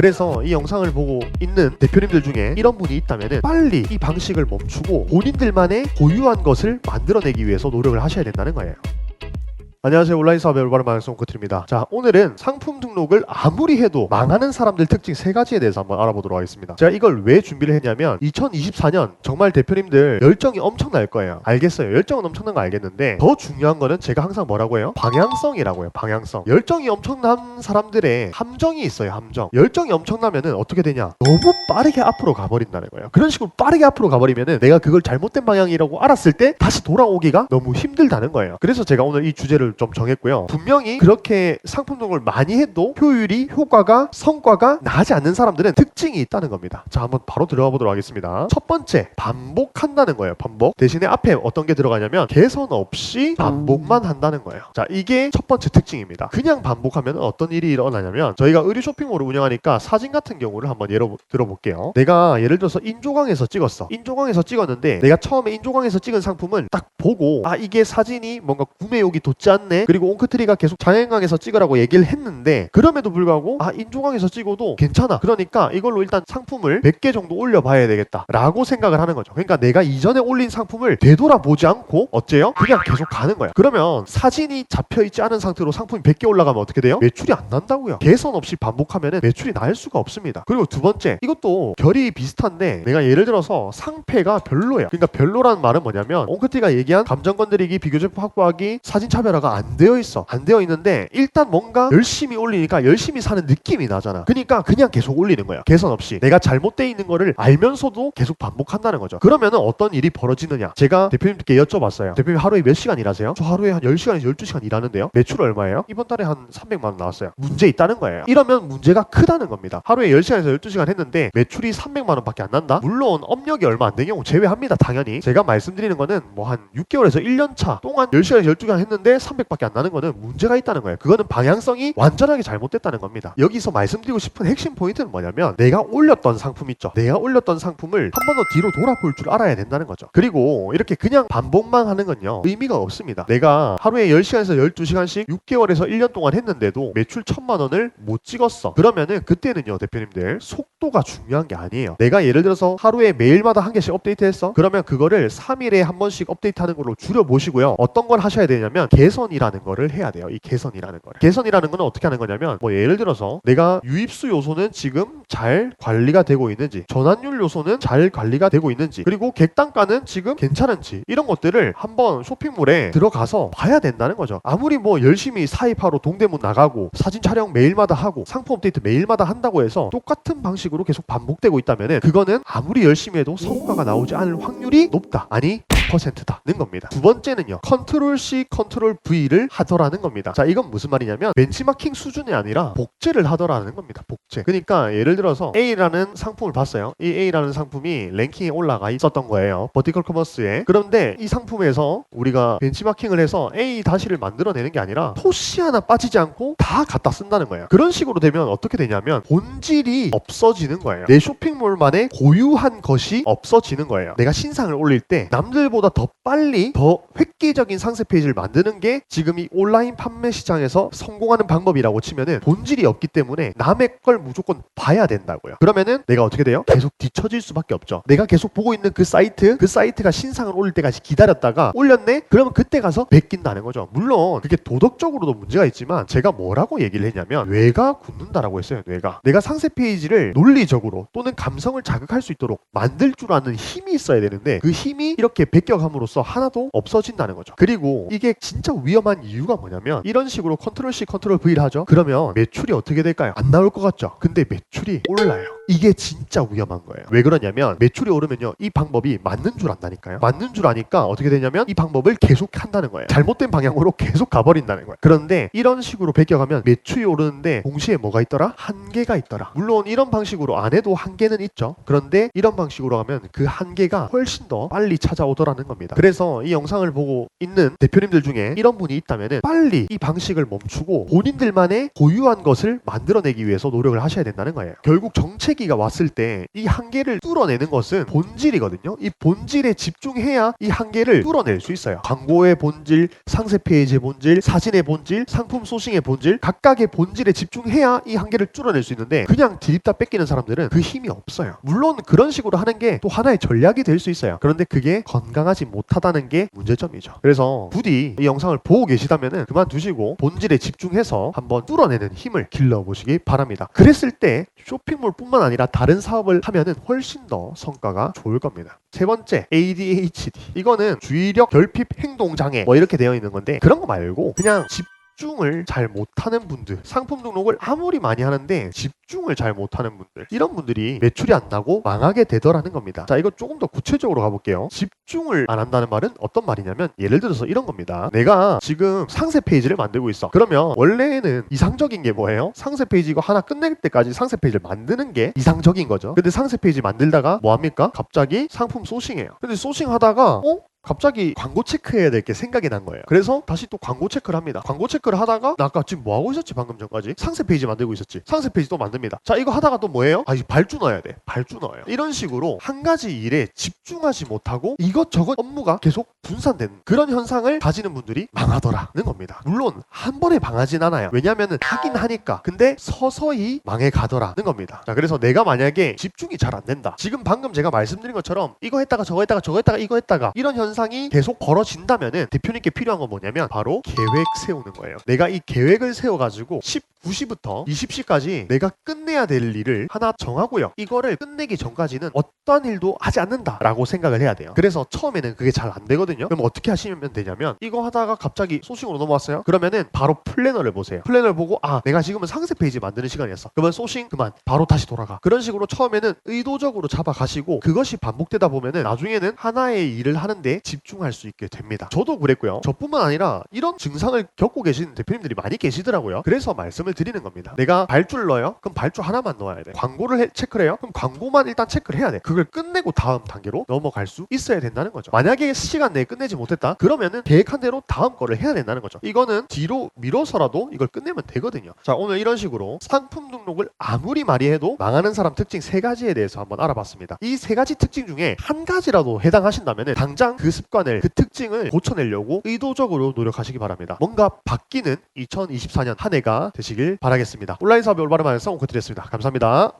그래서 이 영상을 보고 있는 대표님들 중에 이런 분이 있다면 빨리 이 방식을 멈추고 본인들만의 고유한 것을 만들어내기 위해서 노력을 하셔야 된다는 거예요. 안녕하세요. 온라인 사업의 올바른 방향성 코트입니다. 자, 오늘은 상품 등록을 아무리 해도 망하는 사람들 특징 3가지에 대해서 한번 알아보도록 하겠습니다. 제가 이걸 왜 준비를 했냐면 2024년 정말 대표님들 열정이 엄청날 거예요. 알겠어요. 열정은 엄청난 거 알겠는데 더 중요한 거는 제가 항상 뭐라고 해요? 방향성이라고 해요. 방향성. 열정이 엄청난 사람들의 함정이 있어요. 함정. 열정이 엄청나면은 어떻게 되냐? 너무 빠르게 앞으로 가버린다는 거예요. 그런 식으로 빠르게 앞으로 가버리면은 내가 그걸 잘못된 방향이라고 알았을 때 다시 돌아오기가 너무 힘들다는 거예요. 그래서 제가 오늘 이 주제를 좀 정했고요. 분명히 그렇게 상품 등록을 많이 해도 효과가 성과가 나지 않는 사람들은 특징이 있다는 겁니다. 자, 한번 바로 들어가 보도록 하겠습니다. 첫 번째, 반복한다는 거예요. 반복. 대신에 앞에 어떤 게 들어가냐면 개선 없이 반복만 한다는 거예요. 자, 이게 첫 번째 특징입니다. 그냥 반복하면 어떤 일이 일어나냐면 저희가 의류 쇼핑몰을 운영하니까 사진 같은 경우를 한번 예로 들어볼게요. 내가 예를 들어서 인조강에서 찍었어. 인조강에서 찍었는데 내가 처음에 인조강에서 찍은 상품을 딱 보고 이게 사진이 뭔가 구매욕이 돋지 않네. 그리고 옹크트리가 계속 자연강에서 찍으라고 얘기를 했는데 그럼에도 불구하고 인조강에서 찍어도 괜찮아. 그러니까 이걸로 일단 상품을 100개 정도 올려봐야 되겠다 라고 생각을 하는 거죠. 그러니까 내가 이전에 올린 상품을 되돌아보지 않고 어째요? 그냥 계속 가는 거야. 그러면 사진이 잡혀있지 않은 상태로 상품이 100개 올라가면 어떻게 돼요? 매출이 안 난다고요. 개선 없이 반복하면 매출이 날 수가 없습니다. 그리고 두 번째, 이것도 결이 비슷한데 내가 예를 들어서 상패가 별로야. 그러니까 별로라는 말은 뭐냐면 옹크트리가 얘기한 감정 건드리기, 비교적 확보하기, 사진 차별화가 안 되어 있어. 안 되어 있는데 일단 뭔가 열심히 올리니까 열심히 사는 느낌이 나잖아. 그러니까 그냥 계속 올리는 거야. 개선 없이. 내가 잘못되어 있는 거를 알면서도 계속 반복한다는 거죠. 그러면은 어떤 일이 벌어지느냐? 제가 대표님께 여쭤봤어요. 대표님 하루에 몇 시간 일하세요? 저 하루에 한 10시간에서 12시간 일하는데요. 매출 얼마예요? 이번 달에 한 300만 원 나왔어요. 문제 있다는 거예요. 이러면 문제가 크다는 겁니다. 하루에 10시간에서 12시간 했는데 매출이 300만 원밖에 안 난다? 물론 업력이 얼마 안 된 경우 제외합니다. 당연히. 제가 말씀드리는 거는 뭐 한 6개월에서 1년 차 동안 10시간에서 12시간 했는데 300밖에 안 나는 거는 문제가 있다는 거예요. 그거는 방향성이 완전하게 잘못됐다는 겁니다. 여기서 말씀드리고 싶은 핵심 포인트는 뭐냐면 내가 올렸던 상품 있죠. 내가 올렸던 상품을 한 번 더 뒤로 돌아볼 줄 알아야 된다는 거죠. 그리고 이렇게 그냥 반복만 하는 건요 의미가 없습니다. 내가 하루에 10시간에서 12시간씩 6개월에서 1년 동안 했는데도 매출 1000만 원을 못 찍었어. 그러면은 그때는요 대표님들 속도가 중요한 게 아니에요. 내가 예를 들어서 하루에 매일마다 한 개씩 업데이트했어. 그러면 그거를 3일에 한 번씩 업데이트하는 걸로 줄여보시고요. 어떤 걸 하셔야 되냐면 개선이라는 거를 해야 돼요. 이 개선이라는 거를. 개선이라는 거는 어떻게 하는 거냐면 뭐 예를 들어서 내가 유입수 요소는 지금 잘 관리가 되고 있는지, 전환율 요소는 잘 관리가 되고 있는지, 그리고 객단가는 지금 괜찮은지 이런 것들을 한번 쇼핑몰에 들어가서 봐야 된다는 거죠. 아무리 뭐 열심히 사입하러 동대문 나가고 사진 촬영 매일마다 하고 상품 업데이트 매일마다 한다고 해서 똑같은 방식으로 계속 반복되고 있다면은 그거는 아무리 열심히 해도 성과가 나오지 않을 확률이 높다. 아니 100%다는 겁니다. 두 번째는요. 컨트롤 C, 컨트롤 V를 하더라는 겁니다. 자, 이건 무슨 말이냐면 벤치마킹 수준이 아니라 복제를 하더라는 겁니다. 복제. 그러니까 예를 들어서 A라는 상품을 봤어요. 이 A라는 상품이 랭킹에 올라가 있었던 거예요. 버티컬 커머스에. 그런데 이 상품에서 우리가 벤치마킹을 해서 A 다시를 만들어내는 게 아니라 토시 하나 빠지지 않고 다 갖다 쓴다는 거예요. 그런 식으로 되면 어떻게 되냐면 본질이 없어지는 거예요. 내 쇼핑몰만의 고유한 것이 없어지는 거예요. 내가 신상을 올릴 때 남들보다 더 빨리 더 획기적인 상세 페이지를 만드는 게 지금 이 온라인 판매 시장에서 성공하는 방법이라고 치면은 본질이 없기 때문에 남의 걸 무조건 봐야 된다고요. 그러면은 내가 어떻게 돼요? 계속 뒤처질 수밖에 없죠. 내가 계속 보고 있는 그 사이트가 신상을 올릴 때까지 기다렸다가 올렸네? 그러면 그때 가서 베낀다는 거죠. 물론 그게 도덕적으로도 문제가 있지만 제가 뭐라고 얘기를 했냐면 뇌가 굳는다라고 했어요. 뇌가. 내가 상세 페이지를 논리적으로 또는 감성을 자극할 수 있도록 만들 줄 아는 힘이 있어야 되는데 그 힘이 이렇게 베껴감으로써 하나도 없어진다는 거죠. 그리고 이게 진짜 위험한 이유가 뭐냐면 이런 식으로 컨트롤 C, 컨트롤 V를 하죠. 그러면 매출이 어떻게 될까요? 안 나올 것 같죠? 근데 매출이 올라요. 이게 진짜 위험한 거예요. 왜 그러냐면 매출이 오르면요 이 방법이 맞는 줄 안다니까요. 맞는 줄 아니까 어떻게 되냐면 이 방법을 계속 한다는 거예요. 잘못된 방향으로 계속 가버린다는 거예요. 그런데 이런 식으로 베껴가면 매출이 오르는데 동시에 뭐가 있더라? 한계가 있더라. 물론 이런 방식으로 안 해도 한계는 있죠. 그런데 이런 방식으로 하면 그 한계가 훨씬 더 빨리 찾아오더라는 만들어라는 겁니다. 그래서 이 영상을 보고 있는 대표님들 중에 이런 분이 있다면 빨리 이 방식을 멈추고 본인들만의 고유한 것을 만들어내기 위해서 노력을 하셔야 된다는 거예요. 결국 정체기가 왔을 때 이 한계를 뚫어내는 것은 본질이거든요. 이 본질에 집중해야 이 한계를 뚫어낼 수 있어요. 광고의 본질, 상세 페이지의 본질, 사진의 본질, 상품 소싱의 본질, 각각의 본질에 집중해야 이 한계를 뚫어낼 수 있는데 그냥 디립다 뺏기는 사람들은 그 힘이 없어요. 물론 그런 식으로 하는 게 또 하나의 전략이 될 수 있어요. 그런데 그게 건강하지 못하다는 게 문제점이죠. 그래서 부디 이 영상을 보고 계시다면 그만두시고 본질에 집중해서 한번 뚫어내는 힘을 길러보시기 바랍니다. 그랬을 때 쇼핑몰뿐만 아니라 다른 사업을 하면은 훨씬 더 성과가 좋을 겁니다. 세 번째, ADHD. 이거는 주의력 결핍 행동 장애 뭐 이렇게 되어 있는 건데 그런 거 말고 그냥 집중을 잘 못하는 분들, 상품 등록을 아무리 많이 하는데 집중을 잘 못하는 분들, 이런 분들이 매출이 안 나고 망하게 되더라는 겁니다. 자, 이거 조금 더 구체적으로 가볼게요. 집중을 안 한다는 말은 어떤 말이냐면 예를 들어서 이런 겁니다. 내가 지금 상세 페이지를 만들고 있어. 그러면 원래는 이상적인 게 뭐예요? 상세 페이지 이거 하나 끝낼 때까지 상세 페이지를 만드는 게 이상적인 거죠. 근데 상세 페이지 만들다가 뭐 합니까? 갑자기 상품 소싱해요. 근데 소싱하다가 갑자기 광고 체크해야 될 게 생각이 난 거예요. 그래서 다시 또 광고 체크를 합니다. 광고 체크를 하다가 나 아까 지금 뭐 하고 있었지? 방금 전까지 상세 페이지 만들고 있었지. 상세 페이지 또 만듭니다. 자, 이거 하다가 또 뭐예요? 이 발주 넣어야 돼. 발주 넣어요. 이런 식으로 한 가지 일에 집중하지 못하고 이것저것 업무가 계속 분산되는 그런 현상을 가지는 분들이 망하더라는 겁니다. 물론 한 번에 망하진 않아요. 왜냐하면 하긴 하니까. 근데 서서히 망해 가더라는 겁니다. 자, 그래서 내가 만약에 집중이 잘 안 된다. 지금 방금 제가 말씀드린 것처럼 이거 했다가 저거 했다가 저거 했다가 이거 했다가 이런 현상이 계속 벌어진다면은 대표님께 필요한 건 뭐냐면 바로 계획 세우는 거예요. 내가 이 계획을 세워가지고 19시부터 20시까지 내가 끝내야 될 일을 하나 정하고요. 이거를 끝내기 전까지는 어떠한 일도 하지 않는다라고 생각을 해야 돼요. 그래서 처음에는 그게 잘 안 되거든요. 그럼 어떻게 하시면 되냐면 이거 하다가 갑자기 소싱으로 넘어왔어요. 그러면은 바로 플래너를 보세요. 플래너를 보고 내가 지금은 상세 페이지 만드는 시간이었어. 그러면 소싱 그만. 바로 다시 돌아가. 그런 식으로 처음에는 의도적으로 잡아가시고 그것이 반복되다 보면은 나중에는 하나의 일을 하는데 집중할 수 있게 됩니다. 저도 그랬고요. 저뿐만 아니라 이런 증상을 겪고 계신 대표님들이 많이 계시더라고요. 그래서 말씀을 드리는 겁니다. 내가 발주를 넣어요? 그럼 발주 하나만 넣어야 돼. 광고를 체크를 해요? 그럼 광고만 일단 체크를 해야 돼. 그걸 끝내고 다음 단계로 넘어갈 수 있어야 된다는 거죠. 만약에 시간 내에 끝내지 못했다? 그러면은 계획한 대로 다음 거를 해야 된다는 거죠. 이거는 뒤로 미뤄서라도 이걸 끝내면 되거든요. 자, 오늘 이런 식으로 상품 등록을 아무리 많이 해도 망하는 사람 특징 3가지에 대해서 한번 알아봤습니다. 이 3가지 특징 중에 한 가지라도 해당하신다면 당장 그 습관을, 그 특징을 고쳐내려고 의도적으로 노력하시기 바랍니다. 뭔가 바뀌는 2024년 한 해가 되시길 바라겠습니다. 온라인 사업의 올바른 방향성 오크드렸습니다. 감사합니다.